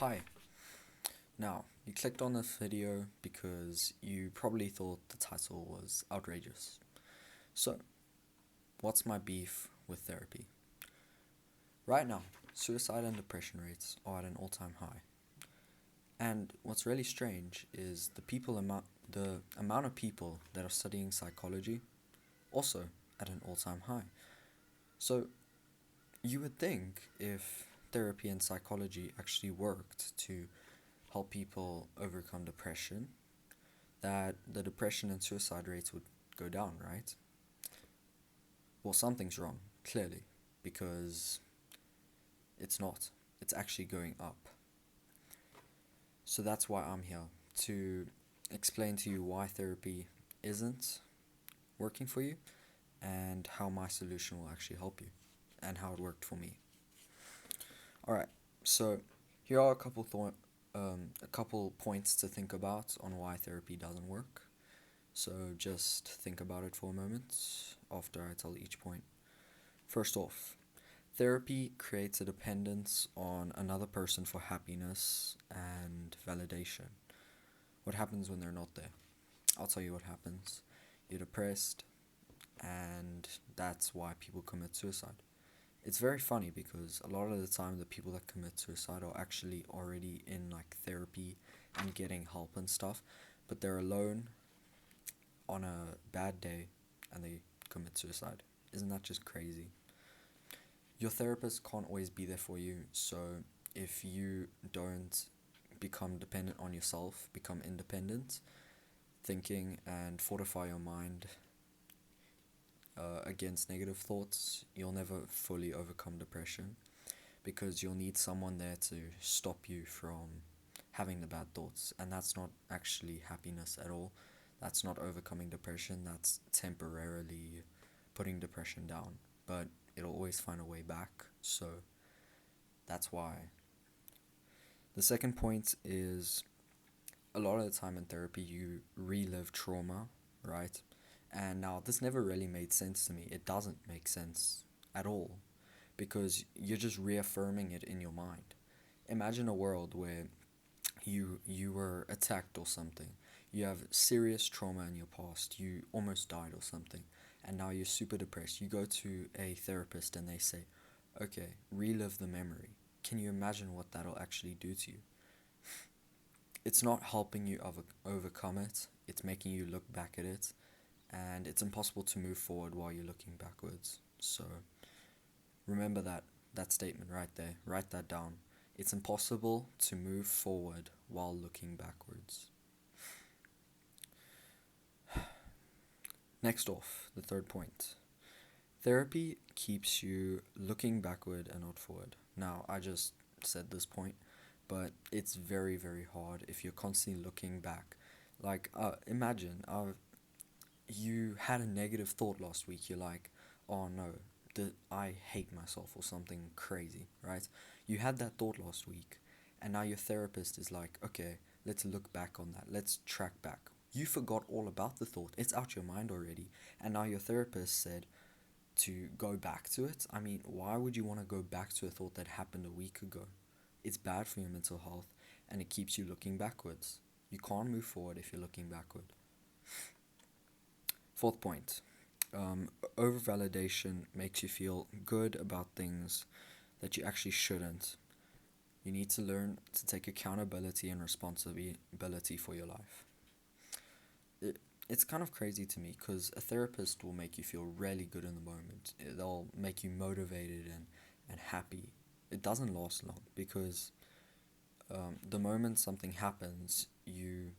Hi. Now, you clicked on this video because you probably thought the title was outrageous. So, what's my beef with therapy? Right now, suicide and depression rates are at an all-time high. And what's really strange is the amount of people that are studying psychology also at an all-time high. So, you would think if therapy and psychology actually worked to help people overcome depression, that the depression and suicide rates would go down, right? Well, something's wrong, clearly, because it's not. It's actually going up. So that's why I'm here, to explain to you why therapy isn't working for you and how my solution will actually help you and how it worked for me. Alright, so here are a couple points to think about on why therapy doesn't work. So just think about it for a moment after I tell each point. First off, therapy creates a dependence on another person for happiness and validation. What happens when they're not there? I'll tell you what happens. You're depressed, and that's why people commit suicide. It's very funny because a lot of the time the people that commit suicide are actually already in like therapy and getting help and stuff, but they're alone on a bad day and they commit suicide. Isn't that just crazy? Your therapist can't always be there for you, so if you don't become dependent on yourself, become independent, thinking and fortify your mind against negative thoughts, you'll never fully overcome depression because you'll need someone there to stop you from having the bad thoughts, and that's not actually happiness at all. That's not overcoming depression, that's temporarily putting depression down, but it'll always find a way back, so that's why. The second point is a lot of the time in therapy you relive trauma, right? And now this never really made sense to me. It doesn't make sense at all because you're just reaffirming it in your mind. Imagine a world where you were attacked or something. You have serious trauma in your past. You almost died or something. And now you're super depressed. You go to a therapist and they say, "Okay, relive the memory." Can you imagine what that'll actually do to you? It's not helping you overcome it. It's making you look back at it, and it's impossible to move forward while you're looking backwards. So remember that statement right there. Write that down. It's impossible to move forward while looking backwards. Next off, the third point. Therapy keeps you looking backward and not forward. Now, I just said this point, but it's very, very hard if you're constantly looking back. Like, imagine you had a negative thought last week. You're like, oh no, I hate myself or something crazy, right? You had that thought last week, and now your therapist is like, okay, let's look back on that. Let's track back. You forgot all about the thought. It's out your mind already. And now your therapist said to go back to it. I mean, why would you want to go back to a thought that happened a week ago? It's bad for your mental health and it keeps you looking backwards. You can't move forward if you're looking backward. Fourth point, over validation makes you feel good about things that you actually shouldn't. You need to learn to take accountability and responsibility for your life. It's kind of crazy to me because a therapist will make you feel really good in the moment. They'll make you motivated and happy. It doesn't last long because the moment something happens, you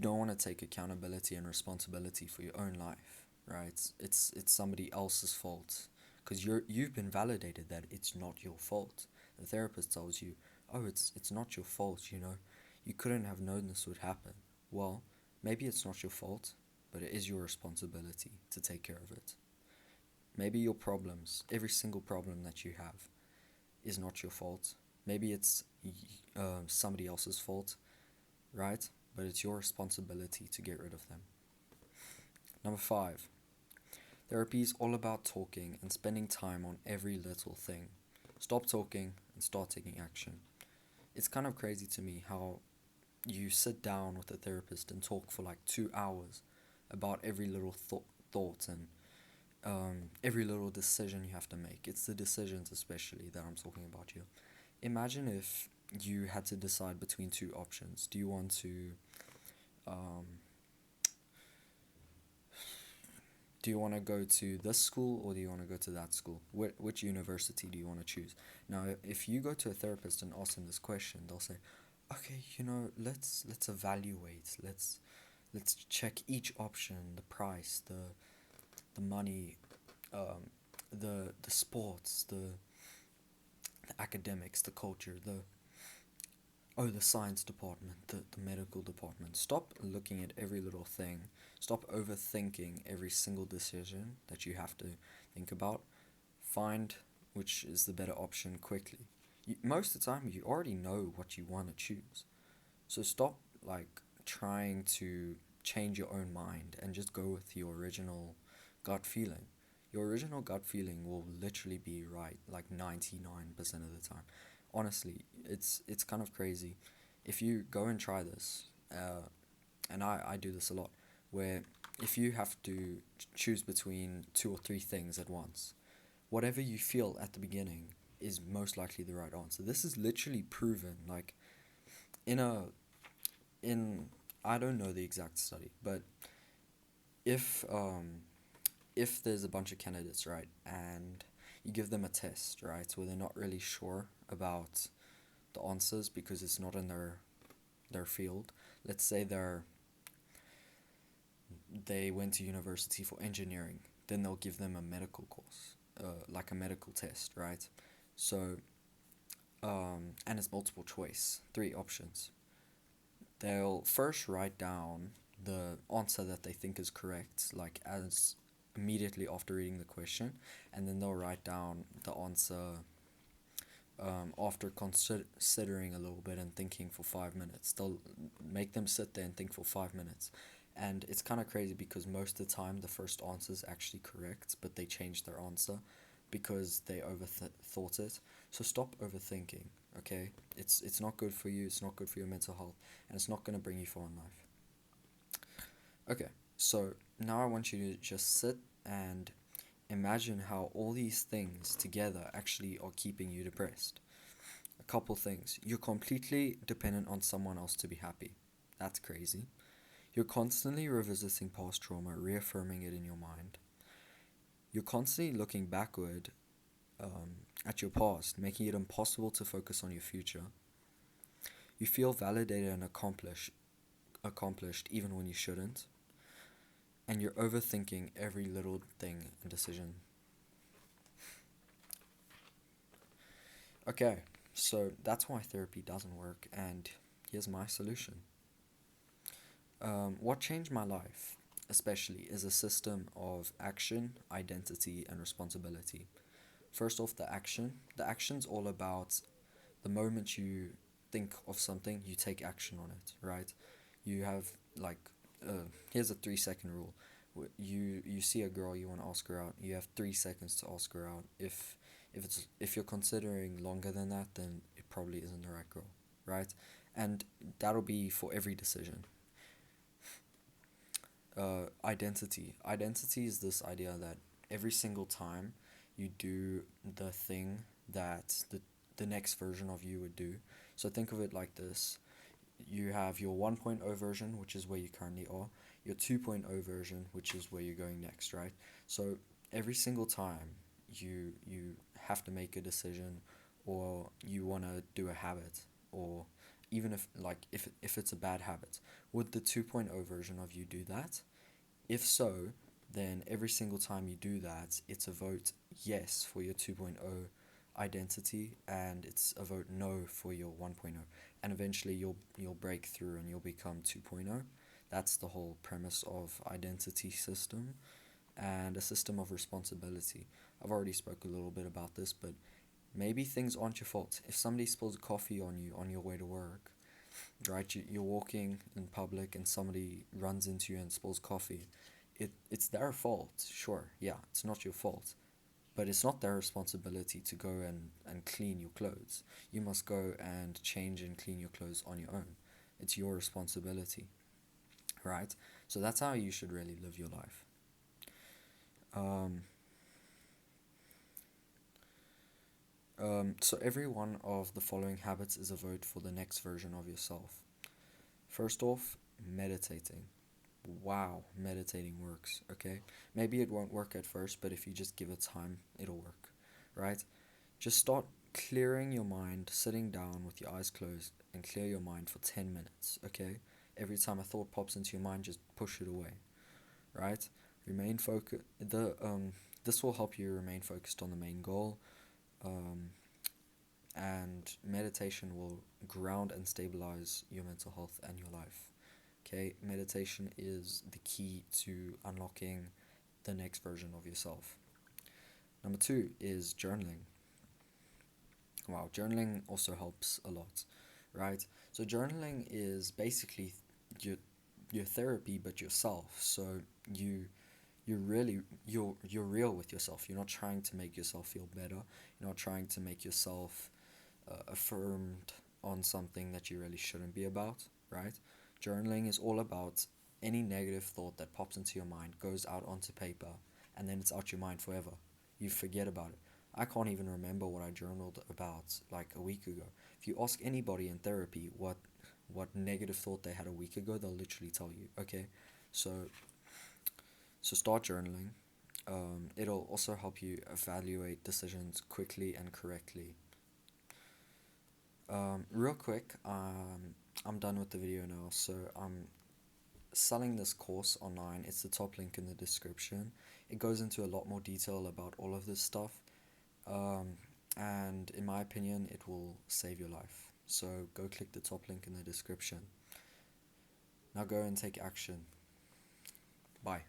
don't want to take accountability and responsibility for your own life, right? It's somebody else's fault because you've been validated that it's not your fault. The therapist tells you, "Oh, it's not your fault, you know. You couldn't have known this would happen." Well, maybe it's not your fault, but it is your responsibility to take care of it. Maybe your problems, every single problem that you have, is not your fault. Maybe it's somebody else's fault, right? But it's your responsibility to get rid of them. Number 5. Therapy is all about talking and spending time on every little thing. Stop talking and start taking action. it's kind of crazy to me how you sit down with a therapist and talk for like 2 hours about every little thought and every little decision you have to make. It's the decisions, especially, that I'm talking about here. Imagine if you had to decide between two options. Um, do you want to go to this school or do you want to go to that school? Which university do you want to choose? Now, if you go to a therapist and ask them this question, they'll say, "Okay, let's evaluate. Let's check each option, the price, the money, the sports, the academics, the culture, the science department, the medical department." Stop looking at every little thing. Stop overthinking every single decision that you have to think about. Find which is the better option quickly. Most of the time, you already know what you want to choose. So stop like trying to change your own mind and just go with your original gut feeling. Your original gut feeling will literally be right like 99% of the time. Honestly, it's kind of crazy. If you go and try this, and I do this a lot, where if you have to choose between two or three things at once, whatever you feel at the beginning is most likely the right answer. This is literally proven. Like in a in I don't know the exact study, but if um if there's a bunch of candidates, right, and you give them a test, right, where they're not really sure about the answers because it's not in their field. Let's say they went to university for engineering, then they'll give them a medical course, like a medical test, right? So and it's multiple choice, three options. They'll first write down the answer that they think is correct, like as immediately after reading the question, and then they'll write down the answer after considering a little bit and thinking for 5 minutes. They'll make them sit there and think for 5 minutes. And it's kind of crazy because most of the time the first answer is actually correct, but they change their answer because they overthought it. So stop overthinking, okay? It's not good for you, it's not good for your mental health, and it's not going to bring you far in life. Okay, so now I want you to just sit and imagine how all these things together actually are keeping you depressed. A couple things. You're completely dependent on someone else to be happy. That's crazy. You're constantly revisiting past trauma, reaffirming it in your mind. You're constantly looking backward at your past, making it impossible to focus on your future. You feel validated and accomplished even when you shouldn't. And you're overthinking every little thing and decision. Okay, so that's why therapy doesn't work, and here's my solution. What changed my life, especially, is a system of action, identity, and responsibility. First off, the action. The action's all about the moment you think of something, you take action on it, right? You have, like, here's a 3 second rule. You see a girl, you want to ask her out, you have 3 seconds to ask her out. If you're considering longer than that, then it probably isn't the right girl, right? And that'll be for every decision. Identity is this idea that every single time you do the thing that the next version of you would do. So think of it like this. You have your 1.0 version, which is where you currently are, your 2.0 version, which is where you're going next, right? So every single time you have to make a decision, or you want to do a habit, or even if it's a bad habit, would the 2.0 version of you do that? If so, then every single time you do that, it's a vote yes for your 2.0 identity, and it's a vote no for your 1.0. And eventually you'll break through and you'll become 2.0. That's the whole premise of identity system and a system of responsibility. I've already spoke a little bit about this, but maybe things aren't your fault. If somebody spills coffee on you on your way to work, right? You're walking in public and somebody runs into you and spills coffee. It's their fault, sure, yeah, it's not your fault. But it's not their responsibility to go and clean your clothes. You must go and change and clean your clothes on your own. It's your responsibility, right? So that's how you should really live your life. Um, so every one of the following habits is a vote for the next version of yourself. First off, meditating. Wow, meditating works, okay? Maybe it won't work at first, but if you just give it time, it'll work, right? Just start clearing your mind, sitting down with your eyes closed, and clear your mind for 10 minutes, okay? Every time a thought pops into your mind, just push it away, right? Remain focused. This will help you remain focused on the main goal, um, and meditation will ground and stabilize your mental health and your life. Okay, meditation is the key to unlocking the next version of yourself. Number two is journaling. Wow, journaling also helps a lot, right? So journaling is basically your your therapy, but yourself. So you you're real with yourself. You're not trying to make yourself feel better. You're not trying to make yourself affirmed on something that you really shouldn't be about, right? Journaling is all about any negative thought that pops into your mind goes out onto paper, and then it's out your mind forever. You forget about it. I can't even remember what I journaled about like a week ago. If you ask anybody in therapy what negative thought they had a week ago, they'll literally tell you. Okay, so start journaling. It'll also help you evaluate decisions quickly and correctly. Real quick, I'm done with the video now, so I'm selling this course online. It's the top link in the description. It goes into a lot more detail about all of this stuff, um, and in my opinion, it will save your life. So go click the top link in the description. Now go and take action. Bye.